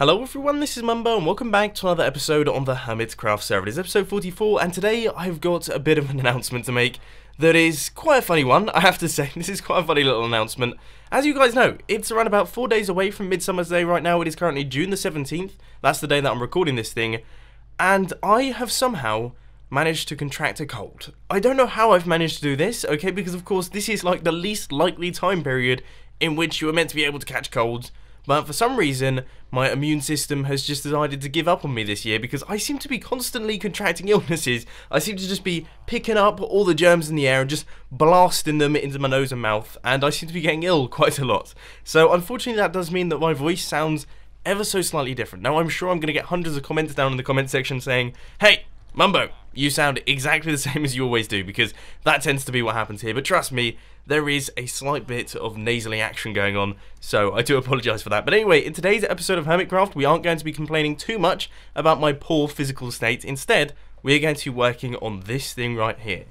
Hello everyone, this is Mumbo and welcome back to another episode on the Hermitcraft server. It is episode 44 and today I've got a bit of an announcement to make that is quite a funny one, I have to say. This is quite a funny little announcement. As you guys know, it's around about 4 days away from Midsummer's Day right now. It is currently June the 17th, that's the day that I'm recording this thing, and I have somehow managed to contract a cold. I don't know how I've managed to do this, okay, because of course this is like the least likely time period in which you are meant to be able to catch colds. But for some reason, my immune system has just decided to give up on me this year because I seem to be constantly contracting illnesses. I seem to just be picking up all the germs in the air and just blasting them into my nose and mouth, and I seem to be getting ill quite a lot. So unfortunately that does mean that my voice sounds ever so slightly different. Now I'm sure I'm going to get hundreds of comments down in the comment section saying, "Hey, Mumbo, you sound exactly the same as you always do," because that tends to be what happens here. But trust me, there is a slight bit of nasally action going on, so I do apologise for that. But anyway, in today's episode of Hermitcraft, we aren't going to be complaining too much about my poor physical state. Instead, we are going to be working on this thing right here.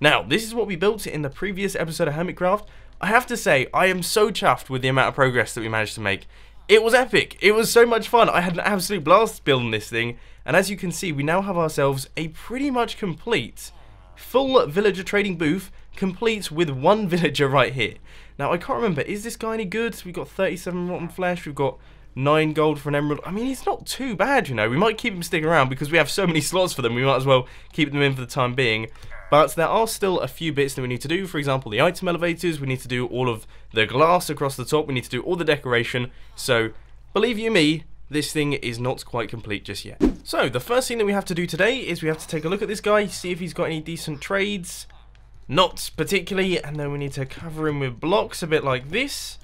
Now, this is what we built in the previous episode of Hermitcraft. I have to say, I am so chuffed with the amount of progress that we managed to make. It was epic. It was so much fun. I had an absolute blast building this thing. And as you can see, we now have ourselves a pretty much complete full villager trading booth, complete with one villager right here. Now, I can't remember, is this guy any good? We've got 37 rotten flesh, we've got 9 gold for an emerald. I mean, he's not too bad, you know. We might keep him sticking around because we have so many slots for them, we might as well keep them in for the time being. But there are still a few bits that we need to do. For example, the item elevators, we need to do all of the glass across the top, we need to do all the decoration. So, believe you me, this thing is not quite complete just yet. So, the first thing that we have to do today is we have to take a look at this guy, see if he's got any decent trades. Not particularly, and then we need to cover him with blocks a bit like this.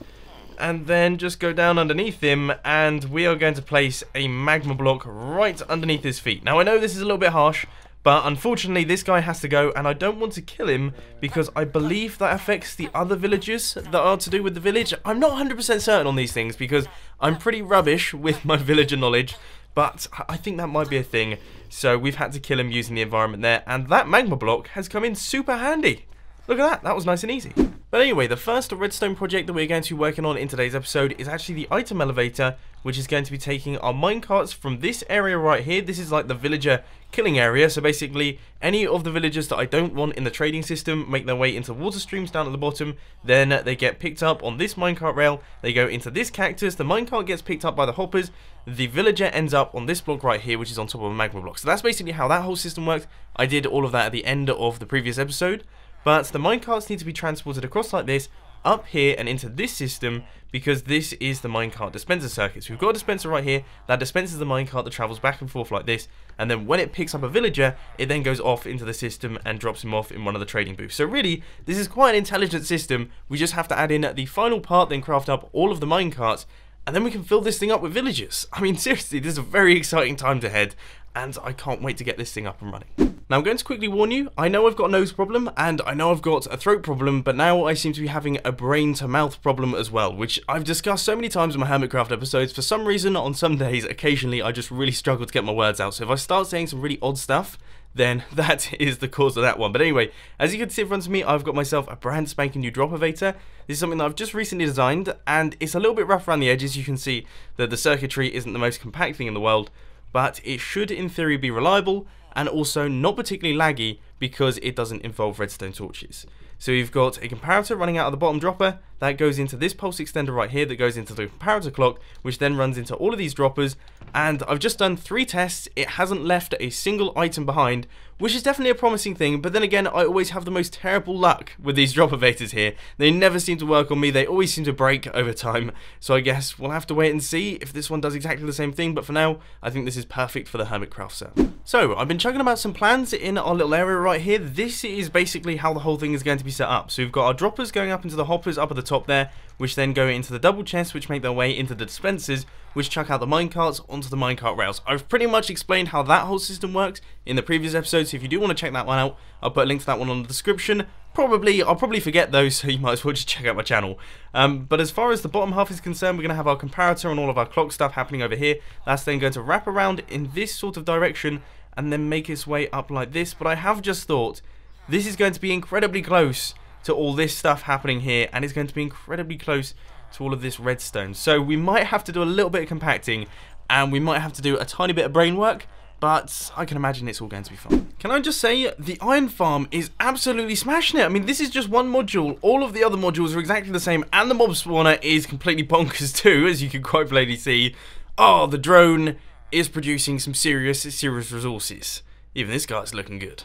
And then just go down underneath him, and we are going to place a magma block right underneath his feet. Now, I know this is a little bit harsh, but unfortunately this guy has to go, and I don't want to kill him because I believe that affects the other villagers that are to do with the village. I'm not 100% certain on these things because I'm pretty rubbish with my villager knowledge, but I think that might be a thing. So we've had to kill him using the environment there, and that magma block has come in super handy. Look at that, that was nice and easy. But anyway, the first redstone project that we're going to be working on in today's episode is actually the item elevator, which is going to be taking our minecarts from this area right here. This is like the villager killing area, so basically any of the villagers that I don't want in the trading system make their way into water streams down at the bottom, then they get picked up on this minecart rail, they go into this cactus, the minecart gets picked up by the hoppers, the villager ends up on this block right here, which is on top of a magma block. So that's basically how that whole system works. I did all of that at the end of the previous episode. But the minecarts need to be transported across like this, up here and into this system, because this is the minecart dispenser circuit. So we've got a dispenser right here, that dispenses the minecart that travels back and forth like this, and then when it picks up a villager, it then goes off into the system and drops him off in one of the trading booths. So really, this is quite an intelligent system. We just have to add in the final part, then craft up all of the minecarts, and then we can fill this thing up with villagers. I mean, seriously, this is a very exciting time to head, and I can't wait to get this thing up and running. Now, I'm going to quickly warn you, I know I've got a nose problem, and I know I've got a throat problem, but now I seem to be having a brain-to-mouth problem as well, which I've discussed so many times in my Hermitcraft episodes. For some reason, on some days, occasionally, I just really struggle to get my words out, so if I start saying some really odd stuff, then that is the cause of that one. But anyway, as you can see in front of me, I've got myself a brand spanking new drop elevator. This is something that I've just recently designed, and it's a little bit rough around the edges. You can see that the circuitry isn't the most compact thing in the world, but it should in theory be reliable and also not particularly laggy because it doesn't involve redstone torches. So you've got a comparator running out of the bottom dropper that goes into this pulse extender right here that goes into the comparator clock, which then runs into all of these droppers. And I've just done 3 tests, it hasn't left a single item behind, which is definitely a promising thing. But then again, I always have the most terrible luck with these drop elevators here. They never seem to work on me, they always seem to break over time. So I guess we'll have to wait and see if this one does exactly the same thing, but for now, I think this is perfect for the Hermitcraft server. So, I've been chugging about some plans in our little area right here. This is basically how the whole thing is going to be set up. So we've got our droppers going up into the hoppers up at the top there, which then go into the double chests, which make their way into the dispensers, which chuck out the minecarts onto the minecart rails. I've pretty much explained how that whole system works in the previous episode, so if you do want to check that one out, I'll put a link to that one on the description. I'll probably forget those, so you might as well just check out my channel. But as far as the bottom half is concerned, we're going to have our comparator and all of our clock stuff happening over here. That's then going to wrap around in this sort of direction and then make its way up like this. But I have just thought, this is going to be incredibly close to all this stuff happening here, and it's going to be incredibly close to all of this redstone. So we might have to do a little bit of compacting, and we might have to do a tiny bit of brain work, but I can imagine it's all going to be fun. Can I just say, the iron farm is absolutely smashing it. I mean, this is just one module. All of the other modules are exactly the same, and the mob spawner is completely bonkers too, as you can quite plainly see. Oh, the drone is producing some serious resources. Even this guy's looking good.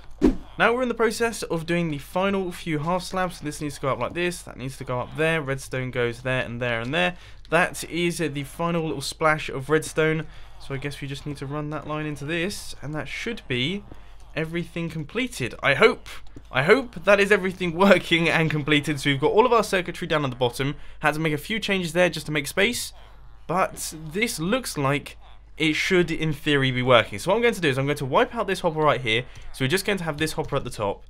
Now we're in the process of doing the final few half slabs. This needs to go up like this, that needs to go up there, redstone goes there and there and there. That is the final little splash of redstone. So I guess we just need to run that line into this, and that should be everything completed. I hope that is everything working and completed. So we've got all of our circuitry down at the bottom. Had to make a few changes there just to make space, but this looks like it should, in theory, be working. So what I'm going to do is I'm going to wipe out this hopper right here. So we're just going to have this hopper at the top,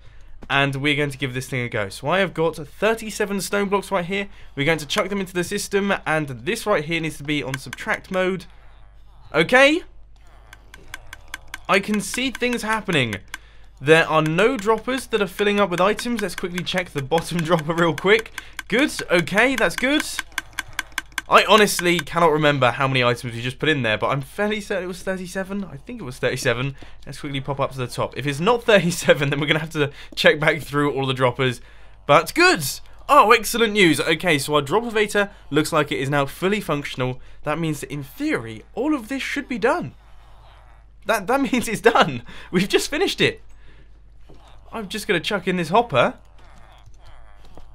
and we're going to give this thing a go. So I have got 37 stone blocks right here. We're going to chuck them into the system, and this right here needs to be on subtract mode. Okay. I can see things happening. There are no droppers that are filling up with items. Let's quickly check the bottom dropper real quick. Good. Okay, that's good. I honestly cannot remember how many items we just put in there, but I'm fairly certain it was 37. I think it was 37. Let's quickly pop up to the top. If it's not 37, then we're going to have to check back through all the droppers. But good! Oh, excellent news. Okay, so our droppervator looks like it is now fully functional. That means that, in theory, all of this should be done. That means it's done. We've just finished it. I'm just going to chuck in this hopper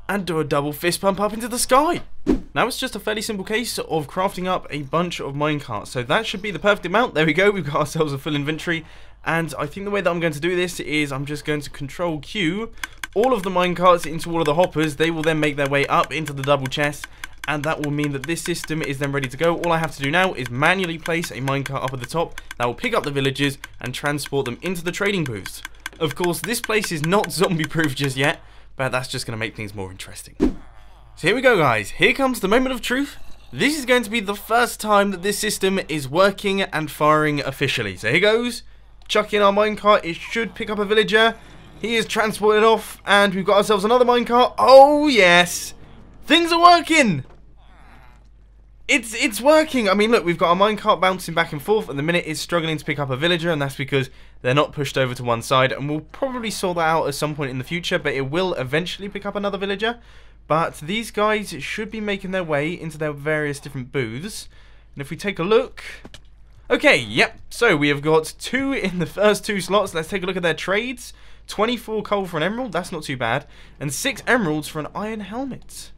and do a double fist pump up into the sky. Now it's just a fairly simple case of crafting up a bunch of minecarts. So that should be the perfect amount. There we go, we've got ourselves a full inventory. And I think the way that I'm going to do this is I'm just going to control Q all of the minecarts into all of the hoppers. They will then make their way up into the double chest, and that will mean that this system is then ready to go. All I have to do now is manually place a minecart up at the top that will pick up the villagers and transport them into the trading booths. Of course, this place is not zombie proof just yet, but that's just going to make things more interesting. So here we go, guys. Here comes the moment of truth. This is going to be the first time that this system is working and firing officially. So here goes. Chuck in our minecart. It should pick up a villager. He is transported off, and we've got ourselves another minecart. Oh, yes. Things are working. It's working. I mean, look, we've got our minecart bouncing back and forth. At the minute, it's struggling to pick up a villager, and that's because they're not pushed over to one side. And we'll probably sort that out at some point in the future, but it will eventually pick up another villager. But these guys should be making their way into their various different booths. And if we take a look... Okay, yep. So we have got 2 in the first 2 slots. Let's take a look at their trades. 24 coal for an emerald. That's not too bad. And 6 emeralds for an iron helmet.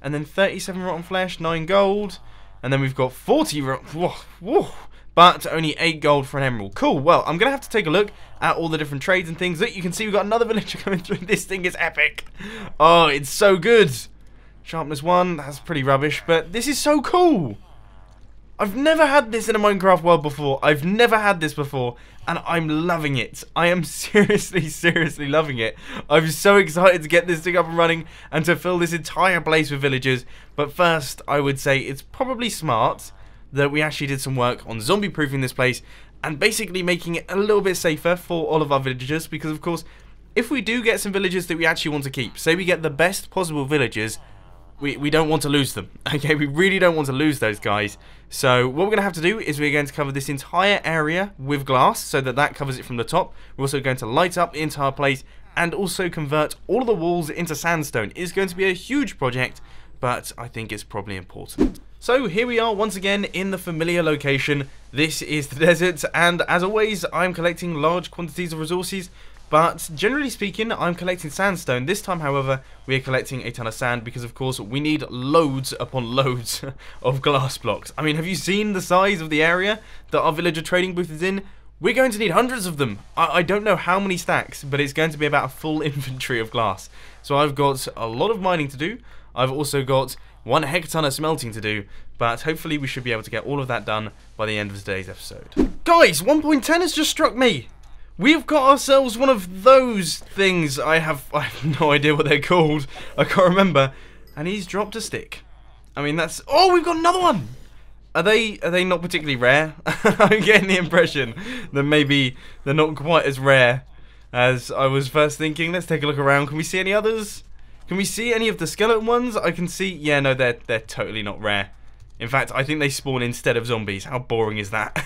And then 37 rotten flesh, 9 gold. And then we've got 40... Whoa. But only 8 gold for an emerald. Cool. Well, I'm going to have to take a look at all the different trades and things. Look, you can see we've got another villager coming through. This thing is epic. Oh, it's so good. Sharpness 1. That's pretty rubbish. But this is so cool. I've never had this in a Minecraft world before. I've never had this before. And I'm loving it. I am seriously loving it. I'm so excited to get this thing up and running and to fill this entire place with villagers. But first, I would say it's probably smart that we actually did some work on zombie proofing this place and basically making it a little bit safer for all of our villagers, because of course if we do get some villagers that we actually want to keep, say we get the best possible villagers, we don't want to lose them. Okay, we really don't want to lose those guys. So what we're going to have to do is we're going to cover this entire area with glass so that covers it from the top. We're also going to light up the entire place and also convert all of the walls into sandstone. It's going to be a huge project, but I think it's probably important. So here we are once again in the familiar location. This is the desert, and as always I'm collecting large quantities of resources, but generally speaking I'm collecting sandstone. This time however we are collecting a ton of sand because of course we need loads upon loads of glass blocks. I mean, have you seen the size of the area that our villager trading booth is in? We're going to need hundreds of them. I don't know how many stacks, but it's going to be about a full inventory of glass. So I've got a lot of mining to do. I've also got 1 hecton of smelting to do, but hopefully we should be able to get all of that done by the end of today's episode. Guys, 1.10 has just struck me. We've got ourselves one of those things. I have no idea what they're called. I can't remember. And he's dropped a stick. I mean, that's... Oh, we've got another one. Are they not particularly rare? I'm getting the impression that maybe they're not quite as rare as I was first thinking. Let's take a look around. Can we see any others? Can we see any of the skeleton ones? I can see... Yeah, no, they're totally not rare. In fact, I think they spawn instead of zombies. How boring is that?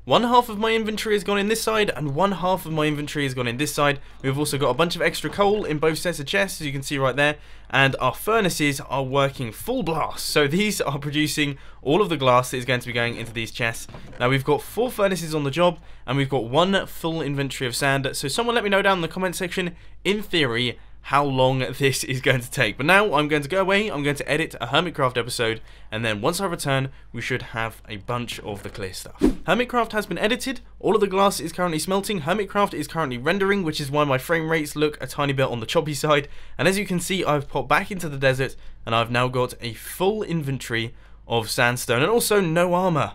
One half of my inventory has gone in this side, and one half of my inventory has gone in this side. We've also got a bunch of extra coal in both sets of chests, as you can see right there, and our furnaces are working full blast. So these are producing all of the glass that is going to be going into these chests. Now we've got 4 furnaces on the job, and we've got 1 full inventory of sand. So someone let me know down in the comment section, in theory, how long this is going to take. But now I'm going to go away, I'm going to edit a Hermitcraft episode, and then once I return, we should have a bunch of the clear stuff. Hermitcraft has been edited, all of the glass is currently smelting, Hermitcraft is currently rendering, which is why my frame rates look a tiny bit on the choppy side, and as you can see, I've popped back into the desert, and I've now got a full inventory of sandstone, and also no armor.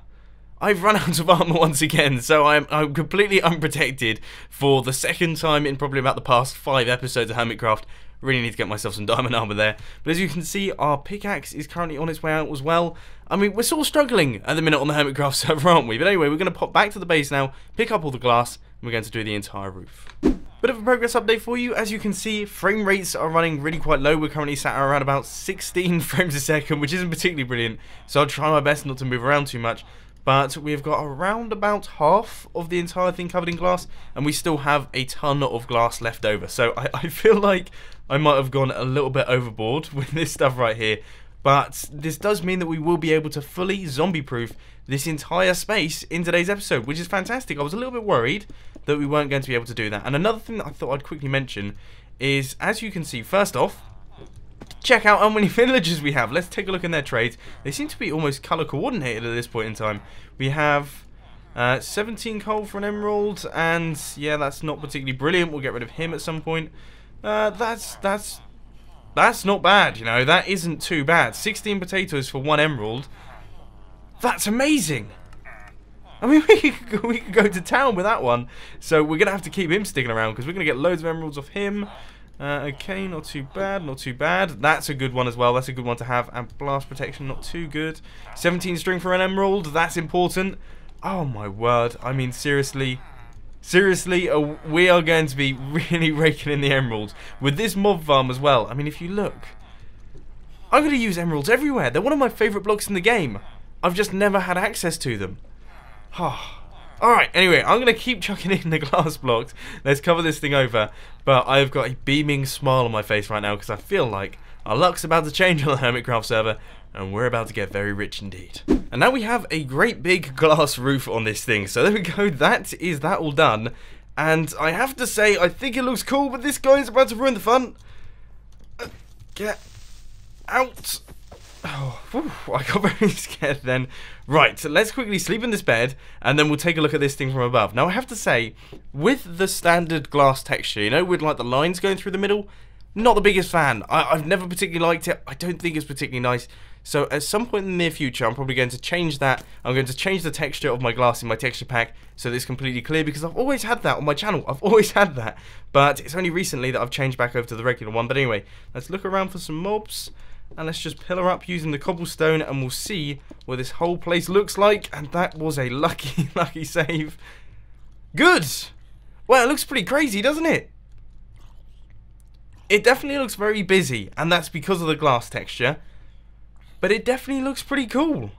I've run out of armor once again, so I'm completely unprotected for the second time in probably about the past 5 episodes of Hermitcraft. Really need to get myself some diamond armor there. But as you can see, our pickaxe is currently on its way out as well. I mean, we're sort of struggling at the minute on the Hermitcraft server, aren't we? But anyway, we're going to pop back to the base now, pick up all the glass, and we're going to do the entire roof. Bit of a progress update for you. As you can see, frame rates are running really quite low. We're currently sat around about 16 frames a second, which isn't particularly brilliant. So I'll try my best not to move around too much. But we've got around about half of the entire thing covered in glass, and we still have a ton of glass left over. So I feel like I might have gone a little bit overboard with this stuff right here. But this does mean that we will be able to fully zombie-proof this entire space in today's episode, which is fantastic. I was a little bit worried that we weren't going to be able to do that. And another thing that I thought I'd quickly mention is, as you can see, first off, check out how many villagers we have. Let's take a look in their trades. They seem to be almost color coordinated at this point in time. We have 17 coal for an emerald, and yeah, that's not particularly brilliant. We'll get rid of him at some point. That's not bad, you know. That isn't too bad. 16 potatoes for 1 emerald. That's amazing. I mean, we could go to town with that one. So we're gonna have to keep him sticking around because we're gonna get loads of emeralds off him. Okay, not too bad, not too bad. That's a good one as well. That's a good one to have. And blast protection, not too good. 17 string for an emerald. That's important. Oh my word. I mean, seriously, we are going to be really raking in the emeralds with this mob farm as well. I mean, if you look, I'm going to use emeralds everywhere. They're one of my favourite blocks in the game. I've just never had access to them. Alright, anyway, I'm going to keep chucking in the glass blocks. Let's cover this thing over. But I've got a beaming smile on my face right now because I feel like our luck's about to change on the Hermitcraft server, and we're about to get very rich indeed. And now we have a great big glass roof on this thing. So there we go, that is that all done. And I have to say, I think it looks cool, but this guy is about to ruin the fun. Get out. Oh, whew, I got very scared then. Right, so let's quickly sleep in this bed, and then we'll take a look at this thing from above. Now, I have to say, with the standard glass texture, you know, with like the lines going through the middle, not the biggest fan. I've never particularly liked it. I don't think it's particularly nice. So at some point in the near future, I'm probably going to change that. I'm going to change the texture of my glass in my texture pack so that it's completely clear, because I've always had that on my channel. I've always had that. But it's only recently that I've changed back over to the regular one. But anyway, let's look around for some mobs. And let's just pillar up using the cobblestone, and we'll see what this whole place looks like. And that was a lucky, lucky save. Good! Well, it looks pretty crazy, doesn't it? It definitely looks very busy, and that's because of the glass texture. But it definitely looks pretty cool.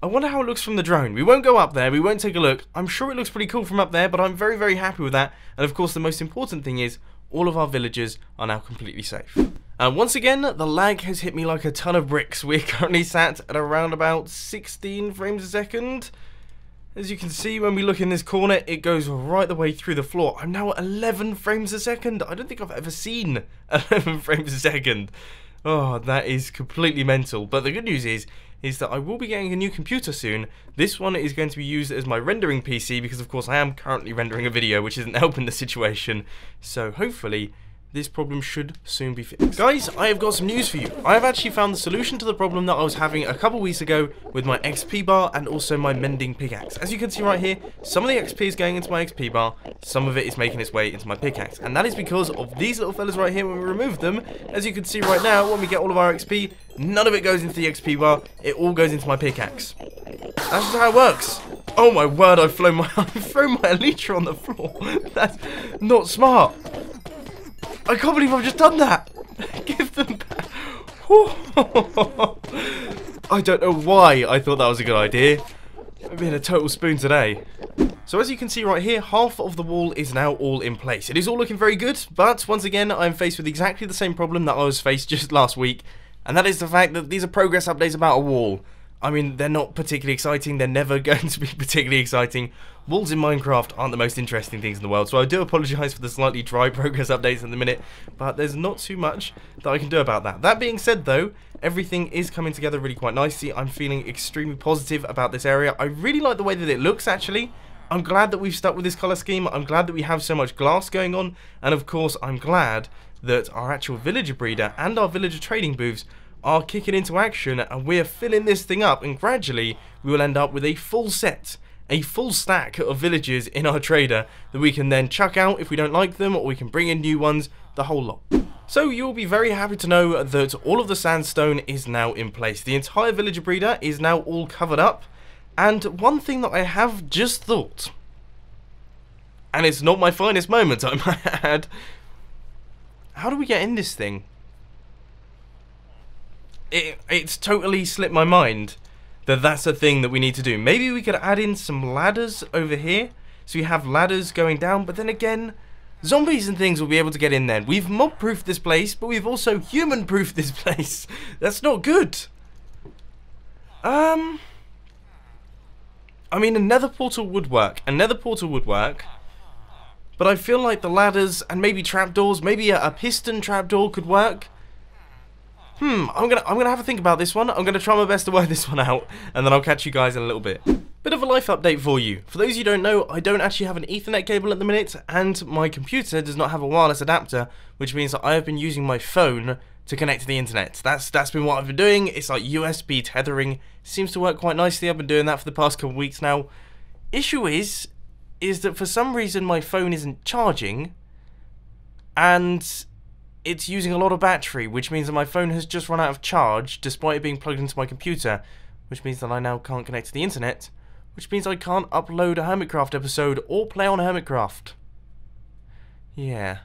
I wonder how it looks from the drone. We won't go up there, we won't take a look. I'm sure it looks pretty cool from up there, but I'm very, very happy with that. And of course, the most important thing is, all of our villagers are now completely safe. And once again, the lag has hit me like a ton of bricks. We're currently sat at around about 16 frames a second. As you can see, when we look in this corner, it goes right the way through the floor. I'm now at 11 frames a second. I don't think I've ever seen 11 frames a second. Oh, that is completely mental. But the good news is that I will be getting a new computer soon. This one is going to be used as my rendering PC because, of course, I am currently rendering a video, which isn't helping the situation. So hopefully this problem should soon be fixed. Guys, I have got some news for you. I have actually found the solution to the problem that I was having a couple weeks ago with my XP bar and also my mending pickaxe. As you can see right here, some of the XP is going into my XP bar, some of it is making its way into my pickaxe. And that is because of these little fellas right here when we remove them. As you can see right now, when we get all of our XP, none of it goes into the XP bar, it all goes into my pickaxe. That's just how it works. Oh my word, I've thrown my elytra on the floor. That's not smart. I can't believe I've just done that. Give them back. I don't know why I thought that was a good idea. I'm being a total spoon today. So as you can see right here, half of the wall is now all in place. It is all looking very good, but once again, I'm faced with exactly the same problem that I was faced just last week, and that is the fact that these are progress updates about a wall. I mean, they're not particularly exciting, they're never going to be particularly exciting. Walls in Minecraft aren't the most interesting things in the world, so I do apologise for the slightly dry progress updates at the minute, but there's not too much that I can do about that. That being said though, everything is coming together really quite nicely. I'm feeling extremely positive about this area. I really like the way that it looks actually. I'm glad that we've stuck with this colour scheme, I'm glad that we have so much glass going on, and of course I'm glad that our actual villager breeder and our villager trading booths are kicking into action, and we're filling this thing up, and gradually we will end up with a full set, a full stack of villagers in our trader that we can then chuck out if we don't like them, or we can bring in new ones, the whole lot. So you'll be very happy to know that all of the sandstone is now in place. The entire villager breeder is now all covered up. And one thing that I have just thought, and it's not my finest moment, I might add, how do we get in this thing? It's totally slipped my mind that that's a thing that we need to do. Maybe we could add in some ladders over here, so you have ladders going down, but then again, zombies and things will be able to get in there. We've mob-proofed this place, but we've also human-proofed this place. That's not good. I mean, a nether portal would work. But I feel like the ladders and maybe trapdoors, maybe a piston trapdoor could work. I'm gonna have a think about this one. I'm gonna try my best to work this one out, and then I'll catch you guys in a little bit. Bit of a life update for you. For those of you who don't know, I don't actually have an Ethernet cable at the minute, and my computer does not have a wireless adapter, which means that I have been using my phone to connect to the internet. That's been what I've been doing. It's like USB tethering. Seems to work quite nicely. I've been doing that for the past couple of weeks now. Issue is that for some reason my phone isn't charging, and it's using a lot of battery, which means that my phone has just run out of charge despite it being plugged into my computer, which means that I now can't connect to the internet, which means I can't upload a Hermitcraft episode or play on Hermitcraft. Yeah.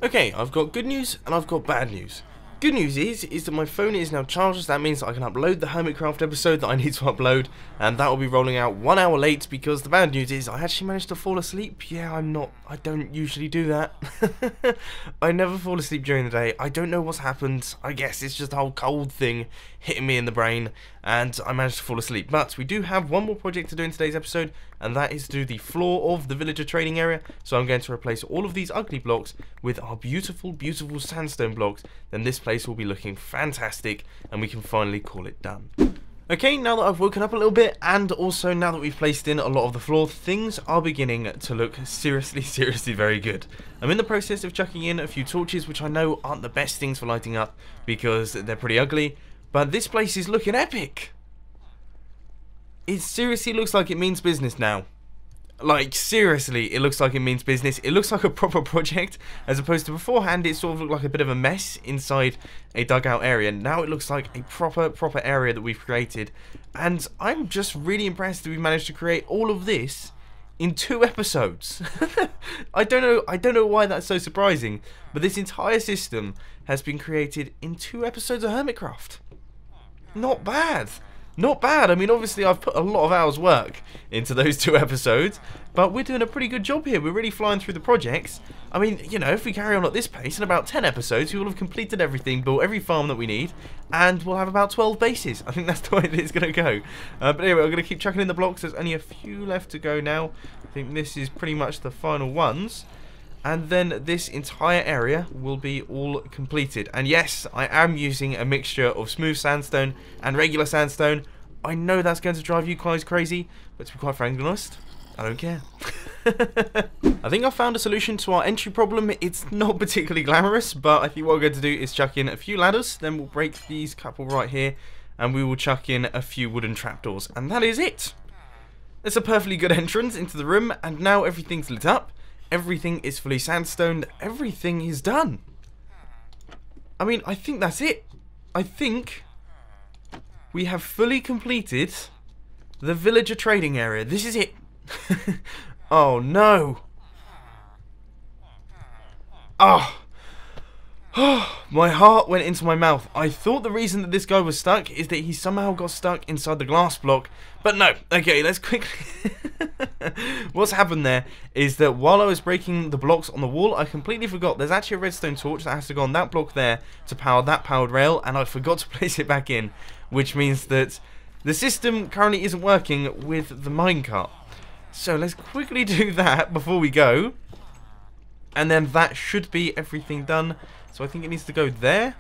Okay, I've got good news and I've got bad news. Good news is that my phone is now charged. That means that I can upload the Hermitcraft episode that I need to upload, and that will be rolling out 1 hour late, because the bad news is I actually managed to fall asleep. Yeah, I don't usually do that. I never fall asleep during the day. I don't know what's happened. I guess it's just the whole cold thing hitting me in the brain, and I managed to fall asleep. But we do have one more project to do in today's episode, and that is to do the floor of the villager trading area. So I'm going to replace all of these ugly blocks with our beautiful, beautiful sandstone blocks. Then this place will be looking fantastic, and we can finally call it done. Okay, now that I've woken up a little bit, and also now that we've placed in a lot of the floor, things are beginning to look seriously very good. I'm in the process of chucking in a few torches, which I know aren't the best things for lighting up because they're pretty ugly, but this place is looking epic. It seriously looks like it means business now. Like, seriously, it looks like it means business. It looks like a proper project, as opposed to beforehand it sort of looked like a bit of a mess inside a dugout area. Now it looks like a proper area that we've created, and I'm just really impressed that we've managed to create all of this in 2 episodes. I don't know why that's so surprising, but this entire system has been created in 2 episodes of Hermitcraft. Not bad. Not bad. I mean, obviously I've put a lot of hours work into those 2 episodes, but we're doing a pretty good job here. We're really flying through the projects. I mean, you know, if we carry on at this pace, in about 10 episodes we will have completed everything, built every farm that we need, and we'll have about 12 bases. I think that's the way that it's going to go. But anyway, I'm going to keep chucking in the blocks. There's only a few left to go now. I think this is pretty much the final ones. And then this entire area will be all completed. And yes, I am using a mixture of smooth sandstone and regular sandstone. I know that's going to drive you guys crazy, but to be quite frankly honest, I don't care. I think I found a solution to our entry problem. It's not particularly glamorous, but I think what we're going to do is chuck in a few ladders, then we'll break these couple right here, and we will chuck in a few wooden trapdoors, and that is it. It's a perfectly good entrance into the room, and now everything's lit up. Everything is fully sandstoned. Everything is done. I mean, I think that's it. I think we have fully completed the villager trading area. This is it. Oh, no. Oh. My heart went into my mouth. I thought the reason that this guy was stuck is that he somehow got stuck inside the glass block. But no. Okay, let's quickly... What's happened there is that while I was breaking the blocks on the wall, I completely forgot there's actually a redstone torch that has to go on that block there to power that powered rail, and I forgot to place it back in, which means that the system currently isn't working with the minecart. So let's quickly do that before we go. And then that should be everything done. So I think it needs to go there.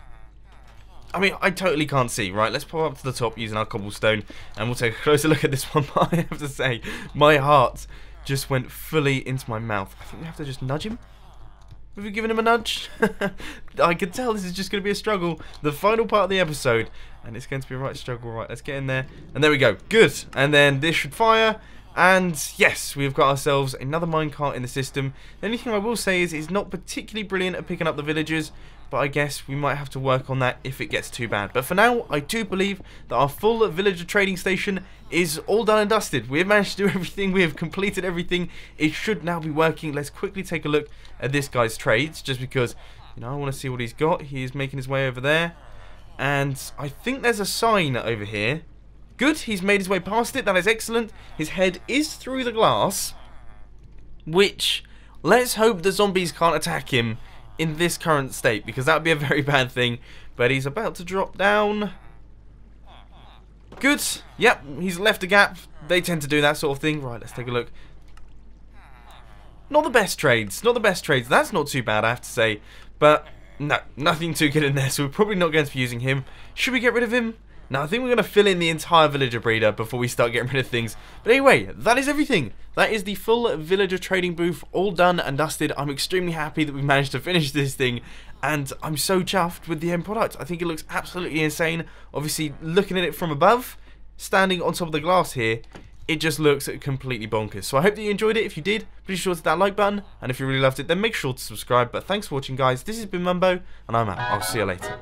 I mean, I totally can't see, right? Let's pop up to the top using our cobblestone, and we'll take a closer look at this one. But I have to say, my heart just went fully into my mouth. I think we have to just nudge him. Have we given him a nudge? I can tell this is just going to be a struggle. The final part of the episode, and it's going to be a right struggle. Right, let's get in there. And there we go. Good. And then this should fire. And yes, we've got ourselves another minecart in the system. The only thing I will say is it's not particularly brilliant at picking up the villagers, but I guess we might have to work on that if it gets too bad. But for now, I do believe that our full villager trading station is all done and dusted. We have managed to do everything. We have completed everything. It should now be working. Let's quickly take a look at this guy's trades, just because, you know, I want to see what he's got. He is making his way over there. And I think there's a sign over here. Good, he's made his way past it. That is excellent. His head is through the glass, which, let's hope the zombies can't attack him in this current state, because that would be a very bad thing. But he's about to drop down. Good. Yep, he's left a gap. They tend to do that sort of thing. Right, let's take a look. Not the best trades. Not the best trades. That's not too bad, I have to say. But, no, nothing too good in there, so we're probably not going to be using him. Should we get rid of him? Now, I think we're going to fill in the entire villager breeder before we start getting rid of things. But anyway, that is everything. That is the full villager trading booth, all done and dusted. I'm extremely happy that we managed to finish this thing, and I'm so chuffed with the end product. I think it looks absolutely insane. Obviously, looking at it from above, standing on top of the glass here, it just looks completely bonkers. So I hope that you enjoyed it. If you did, please sure to hit that like button, and if you really loved it, then make sure to subscribe. But thanks for watching, guys. This has been Mumbo, and I'm out. I'll see you later.